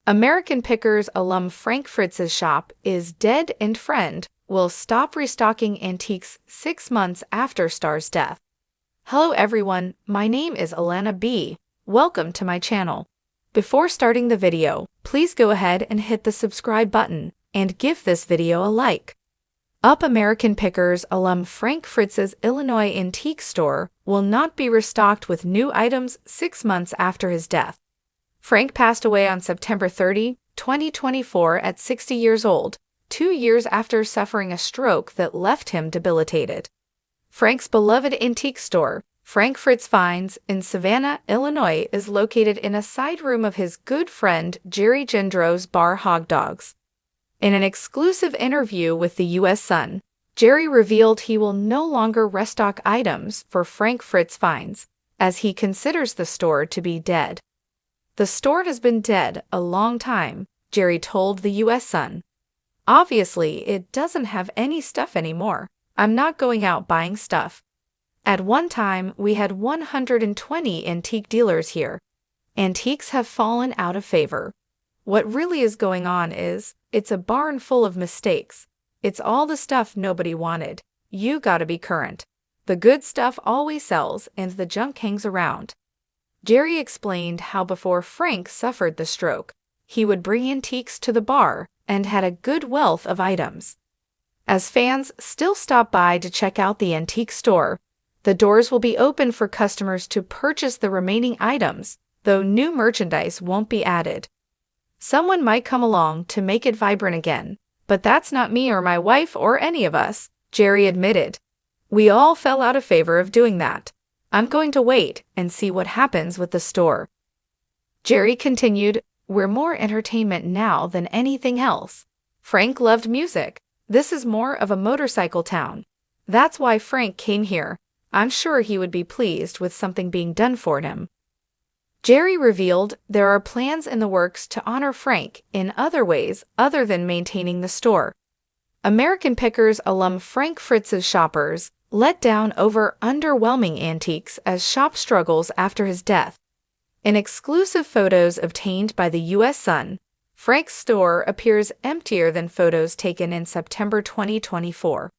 Americanpickers alum Frank Fritz's shop is dead and friend will stop restocking antiques 6 months after star's death. Hello everyone, my name is Alana B. Welcome to my channel. Before starting the video, please go ahead and hit the subscribe button and give this video a like. Americanpickers alum Frank Fritz's Illinois antique store will not be restocked with new items 6 months after his death. Frank passed away on September 30, 2024 at 60 years old, 2 years after suffering a stroke that left him debilitated. Frank's beloved antique store, Frank Fritz Finds, in Savannah, Illinois, is located in a side room of his good friend Jerry Gendro's bar Hog Dogs. In an exclusive interview with the U.S. Sun, Jerry revealed he will no longer restock items for Frank Fritz Finds, as he considers the store to be dead. The store has been dead a long time, Jerry told the U.S. Sun. Obviously, it doesn't have any stuff anymore. I'm not going out buying stuff. At one time, we had 120 antique dealers here. Antiques have fallen out of favor. What really is going on is, it's a barn full of mistakes. It's all the stuff nobody wanted. You gotta be current. The good stuff always sells and the junk hangs around. Jerry explained how before Frank suffered the stroke, he would bring antiques to the bar and had a good wealth of items. As fans still stop by to check out the antique store, the doors will be open for customers to purchase the remaining items, though new merchandise won't be added. Someone might come along to make it vibrant again, but that's not me or my wife or any of us, Jerry admitted. We all fell out of favor of doing that. I'm going to wait and see what happens with the store. Jerry continued, "We're more entertainment now than anything else. Frank loved music. This is more of a motorcycle town. That's why Frank came here. I'm sure he would be pleased with something being done for him." Jerry revealed there are plans in the works to honor Frank in other ways other than maintaining the store. Americanpickers alum Frank Fritz's shoppers let down over underwhelming antiques as shop struggles after his death. In exclusive photos obtained by the U.S. Sun, Frank's store appears emptier than photos taken in September 2024.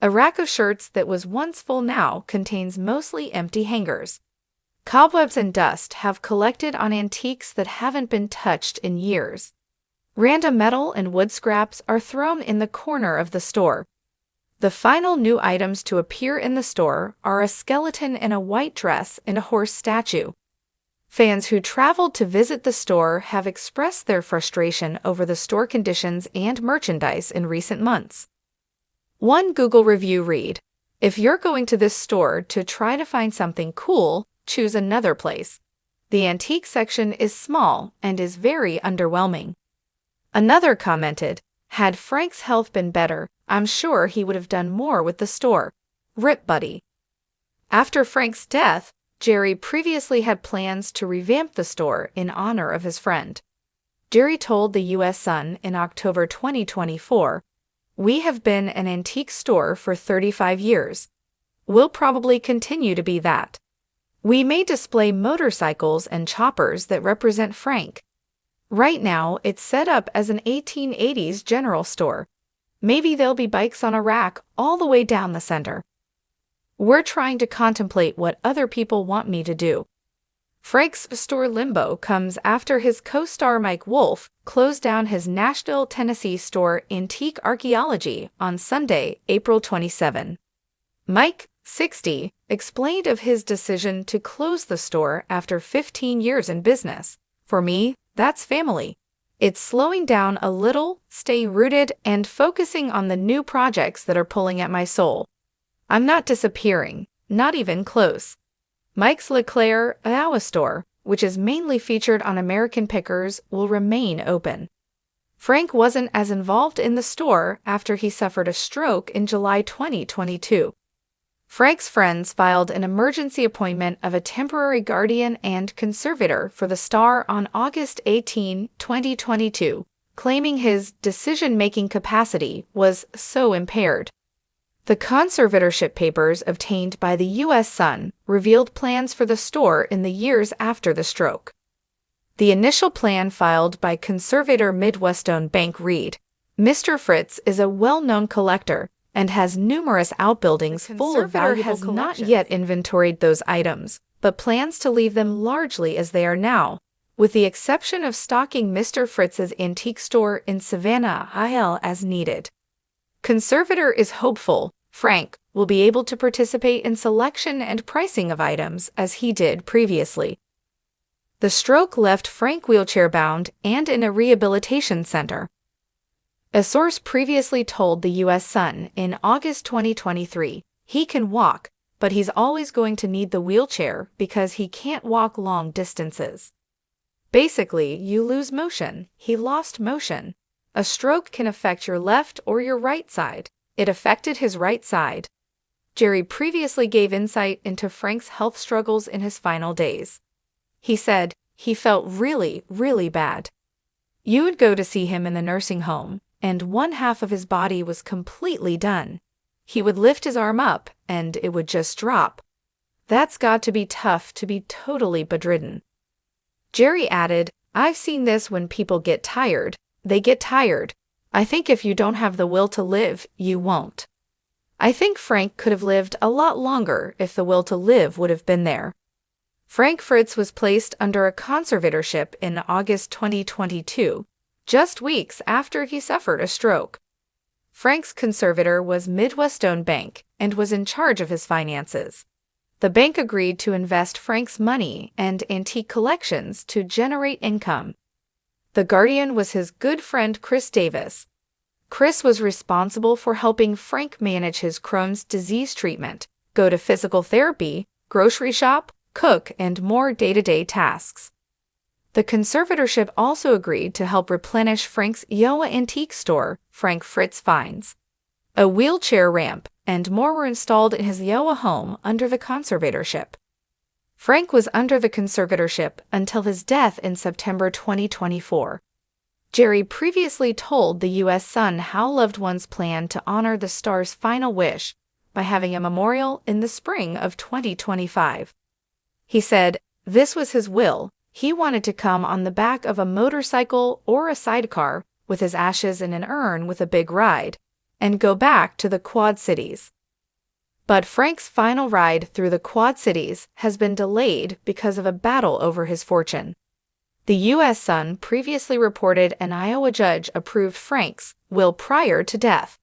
A rack of shirts that was once full now contains mostly empty hangers. Cobwebs and dust have collected on antiques that haven't been touched in years. Random metal and wood scraps are thrown in the corner of the store. The final new items to appear in the store are a skeleton in a white dress and a horse statue. Fans who traveled to visit the store have expressed their frustration over the store conditions and merchandise in recent months. One Google review read, "If you're going to this store to try to find something cool, choose another place. The antique section is small and is very underwhelming." Another commented, "Had Frank's health been better, I'm sure he would have done more with the store. Rip buddy." After Frank's death, Jerry previously had plans to revamp the store in honor of his friend. Jerry told the U.S. Sun in October 2024, "We have been an antique store for 35 years. We'll probably continue to be that. We may display motorcycles and choppers that represent Frank. Right now, it's set up as an 1880s general store. Maybe there'll be bikes on a rack all the way down the center. We're trying to contemplate what other people want me to do." Frank's store limbo comes after his co-star Mike Wolfe closed down his Nashville, Tennessee store Antique Archaeology on Sunday, April 27. Mike, 60, explained of his decision to close the store after 15 years in business. "For me, that's family. It's slowing down a little, stay rooted, and focusing on the new projects that are pulling at my soul. I'm not disappearing, not even close." Mike's LeClaire, Iowa store, which is mainly featured on Americanpickers, will remain open. Frank wasn't as involved in the store after he suffered a stroke in July 2022. Frank's friends filed an emergency appointment of a temporary guardian and conservator for the star on August 18, 2022, claiming his decision-making capacity was so impaired. The conservatorship papers obtained by the U.S. Sun revealed plans for the store in the years after the stroke. The initial plan filed by conservator Midwestone Bank read, Mr. Fritz is a well-known collector and has numerous outbuildings full of valuable collections. The conservator has not yet inventoried those items, but plans to leave them largely as they are now, with the exception of stocking Mr. Fritz's antique store in Savannah, IL as needed. Conservator is hopeful Frank will be able to participate in selection and pricing of items as he did previously. The stroke left Frank wheelchair-bound and in a rehabilitation center. A source previously told the U.S. Sun in August 2023, he can walk, but he's always going to need the wheelchair because he can't walk long distances. Basically, you lose motion. He lost motion. A stroke can affect your left or your right side. It affected his right side. Jerry previously gave insight into Frank's health struggles in his final days. He said he felt really, really bad. You would go to see him in the nursing home, and one half of his body was completely done. He would lift his arm up, and it would just drop. That's got to be tough to be totally bedridden. Jerry added, I've seen this when people get tired. They get tired. I think if you don't have the will to live, you won't. I think Frank could have lived a lot longer if the will to live would have been there. Frank Fritz was placed under a conservatorship in August 2022, just weeks after he suffered a stroke. Frank's conservator was Midwestone Bank and was in charge of his finances. The bank agreed to invest Frank's money and antique collections to generate income. The guardian was his good friend Chris Davis. Chris was responsible for helping Frank manage his Crohn's disease treatment, go to physical therapy, grocery shop, cook, and more day-to-day tasks. The conservatorship also agreed to help replenish Frank's Iowa antique store, Frank Fritz Finds. A wheelchair ramp and more were installed in his Iowa home under the conservatorship. Frank was under the conservatorship until his death in September 2024. Jerry previously told the U.S. Sun how loved ones planned to honor the star's final wish by having a memorial in the spring of 2025. He said, this was his will. He wanted to come on the back of a motorcycle or a sidecar with his ashes in an urn with a big ride, and go back to the Quad Cities. But Frank's final ride through the Quad Cities has been delayed because of a battle over his fortune. The U.S. Sun previously reported an Iowa judge approved Frank's will prior to death.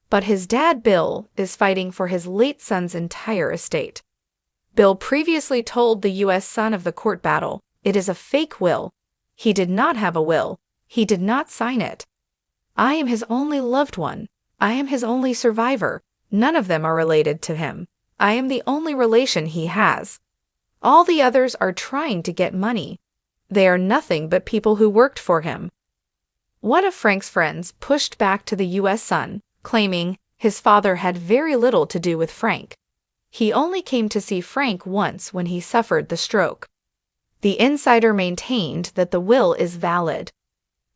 But his dad, Bill, is fighting for his late son's entire estate. Bill previously told the U.S. Sun of the court battle, it is a fake will. He did not have a will. He did not sign it. I am his only loved one. I am his only survivor. None of them are related to him. I am the only relation he has. All the others are trying to get money. They are nothing but people who worked for him. One of Frank's friends pushed back to the U.S. Sun, claiming his father had very little to do with Frank. He only came to see Frank once when he suffered the stroke. The insider maintained that the will is valid.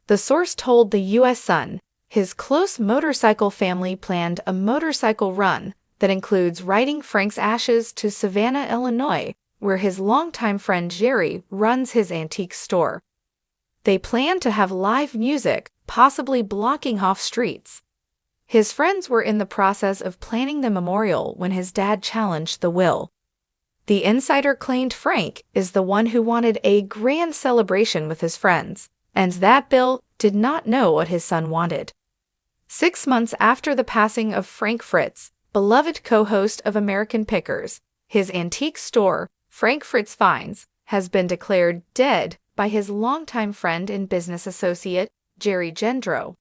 The source told the U.S. Sun his close motorcycle family planned a motorcycle run that includes riding Frank's ashes to Savannah, Illinois, where his longtime friend Jerry runs his antique store. They plan to have live music, possibly blocking off streets. His friends were in the process of planning the memorial when his dad challenged the will. The insider claimed Frank is the one who wanted a grand celebration with his friends, and that Bill did not know what his son wanted. 6 months after the passing of Frank Fritz, beloved co-host of Americanpickers, his antique store, Frank Fritz Finds, has been declared dead by his longtime friend and business associate, Jerry Gendro.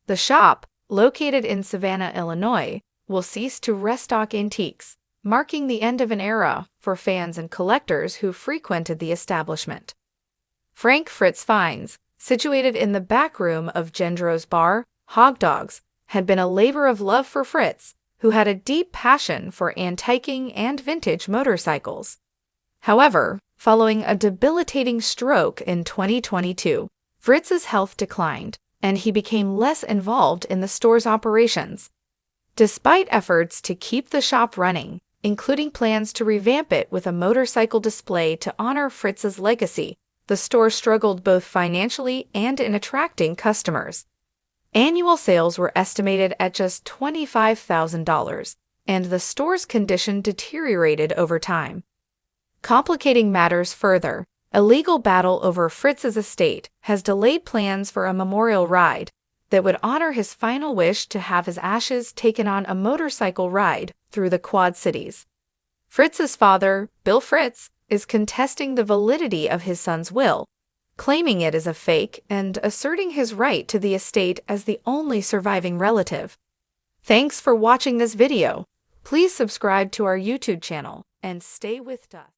The shop, located in Savannah, Illinois, will cease to restock antiques, marking the end of an era for fans and collectors who frequented the establishment. Frank Fritz Finds, situated in the back room of Gendro's bar, Hog Dogs, had been a labor of love for Fritz, who had a deep passion for antiquing and vintage motorcycles. However, following a debilitating stroke in 2022, Fritz's health declined, and he became less involved in the store's operations. Despite efforts to keep the shop running, including plans to revamp it with a motorcycle display to honor Fritz's legacy, the store struggled both financially and in attracting customers. Annual sales were estimated at just $25,000, and the store's condition deteriorated over time. Complicating matters further, a legal battle over Fritz's estate has delayed plans for a memorial ride that would honor his final wish to have his ashes taken on a motorcycle ride through the Quad Cities. Fritz's father, Bill Fritz, is contesting the validity of his son's will, claiming it is a fake and asserting his right to the estate as the only surviving relative. Thanks for watching this video. Please subscribe to our YouTube channel and stay with us.